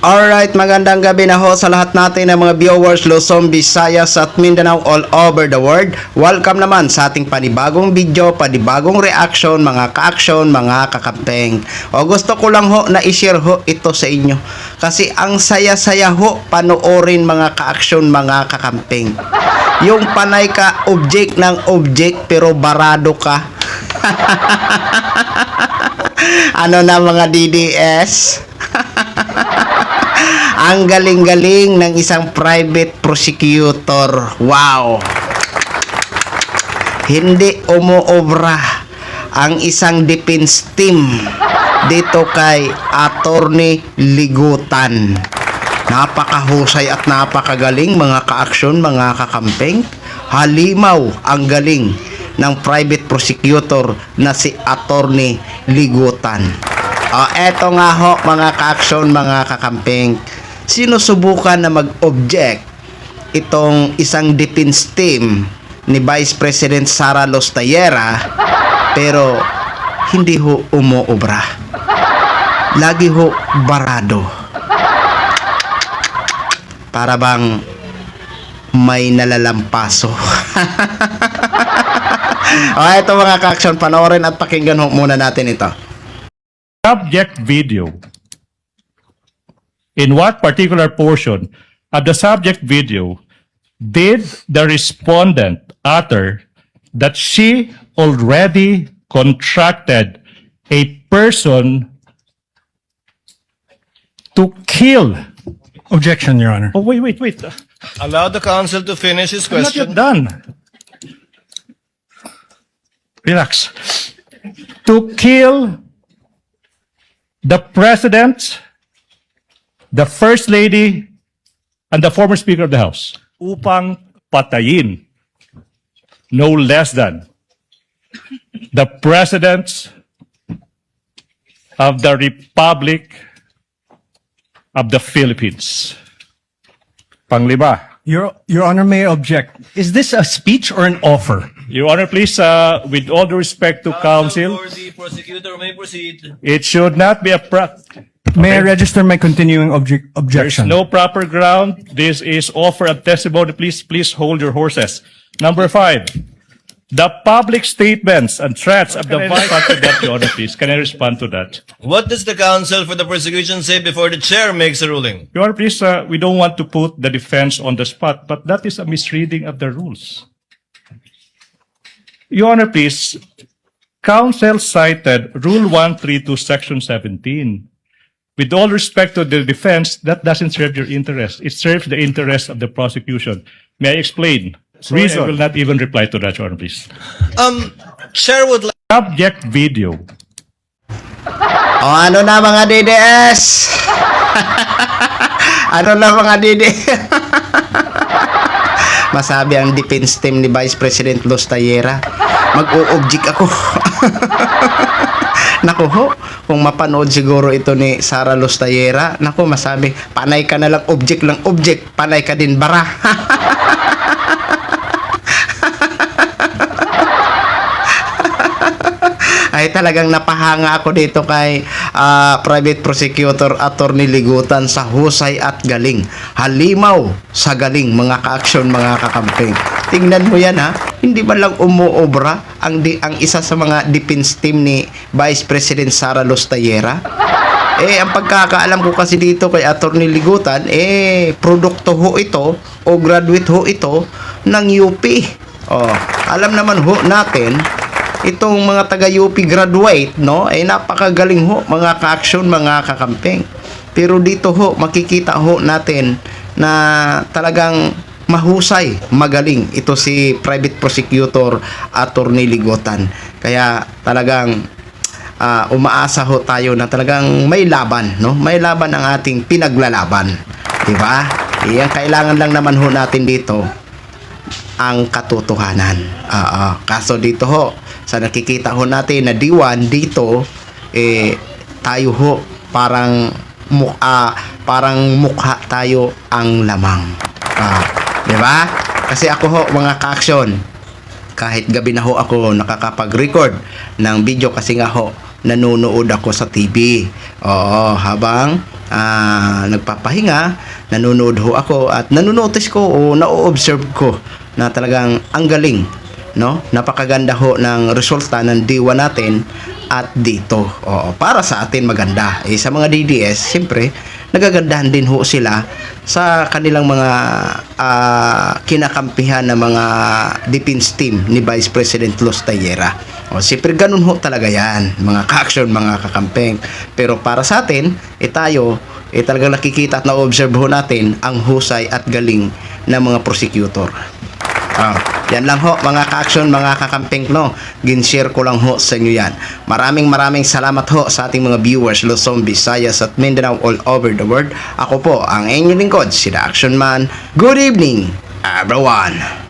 Alright, magandang gabi na ho sa lahat natin ng mga viewers Luzon, Visayas at Mindanao all over the world. Welcome naman sa ating panibagong video, panibagong reaction, mga ka-action, mga kakampeng. O gusto ko lang ho na i-share ho ito sa inyo. Kasi ang saya-saya ho panoorin mga ka-action, mga kakampeng. Yung panay ka object ng object pero barado ka. Ano na mga DDS? Ang galing-galing ng isang private prosecutor. Wow! Hindi umuobra ang isang defense team dito kay Attorney Ligutan. Napakahusay at napakagaling mga ka-aksyon, mga kakampeng. Halimaw ang galing ng private prosecutor na si Attorney Ligutan. Eto nga ho mga ka-aksyon, mga kakampeng. Sinusubukan na mag-object itong isang defense team ni Vice President Sara Lostayera pero hindi ho umuobra. Lagi ho barado. Para bang may nalalampaso. Ito mga ka-action, panoorin at pakinggan ho muna natin ito. Subject video. In what particular portion of the subject video did the respondent utter that she already contracted a person to kill? Objection, Your Honor. Oh, wait. Allow the counsel to finish his I'm not yet question. done. Relax. To kill the President, the First Lady, and the former Speaker of the House upang patayin no less than the Presidents of the Republic of the Philippines. Panglima. Your Honor, may I object. Is this a speech or an offer? Your Honor, please, with all due respect to counsel, For the prosecutor may proceed. it should not be a May I register my continuing There's objection? no proper ground. This is offer of testimony. Please hold your horses. Number 5, the public statements and threats of the vice. To that, Your Honor, please. Can I respond to that? What does the counsel for the prosecution say before the chair makes a ruling? Your Honor, please, we don't want to put the defense on the spot, but that is a misreading of the rules. Your Honor, please, counsel cited Rule 132, Section 17. With all respect to the defense, that doesn't serve your interest. It serves the interest of the prosecution. May I explain? Reason. I will not even reply to that, Your Honor, please. Chair would like Subject video. Ano na mga DDS? Ano na mga DDS? Masabi ang defense team ni Vice President Lostayera. Mag-o-object ako. Naku ho, kung mapanood siguro ito ni Sara Lostayera, naku masabi, panay ka na lang object, panay ka din bara. Ay talagang napahanga ako dito kay private prosecutor Attorney Ligutan sa husay at galing. Halimaw sa galing mga ka-action, mga kakampeng. Tingnan mo yan ha, hindi ba lang umuobra ang isa sa mga defense team ni Vice President Sara Lostayera? Ang pagkakaalam ko kasi dito kay Attorney Ligutan, produkto ho ito o graduate ho ito ng UP. Alam naman ho natin, itong mga taga-UP graduate, no, ay napakagaling ho, mga ka-action, mga kakampeng. Pero dito ho, makikita ho natin na talagang mahusay, magaling ito si private prosecutor Attorney Ligutan. Kaya talagang umaasa ho tayo na talagang may laban, no? May laban ang ating pinaglalaban. 'Di ba? Iyan kailangan lang naman ho natin dito ang katotohanan. Kaso dito ho, sa nakikita ho natin na diwan dito, tayo ho parang mukha tayo ang lamang. 'Di ba? Kasi ako ho mga ka-action, kahit gabi na ho ako nakakapag-record ng video kasi nga ho nanonood ako sa TV. Oo, habang nagpapahinga, nanonood ho ako at nanonotice ko o na-observe ko na talagang ang galing, no? Napakaganda ho ng resulta ng D1 natin at dito. Oo, para sa atin maganda. Sa mga DDS, siyempre, nagagandahan din ho sila sa kanilang mga kinakampihan na mga defense team ni Vice President Los Tayera. O, siyempre, ganun ho talaga yan, mga ka-action, mga kakampeng. Pero para sa atin, tayo, talagang nakikita at na-observe ho natin ang husay at galing ng mga prosecutor. Yan lang ho, mga ka-action, mga kakamping, no? Gin-share ko lang ho sa inyo yan. Maraming salamat ho sa ating mga viewers, Luzon, Visayas at Mindanao all over the world. Ako po, ang inyong lingkod, si The Action Man. Good evening, everyone!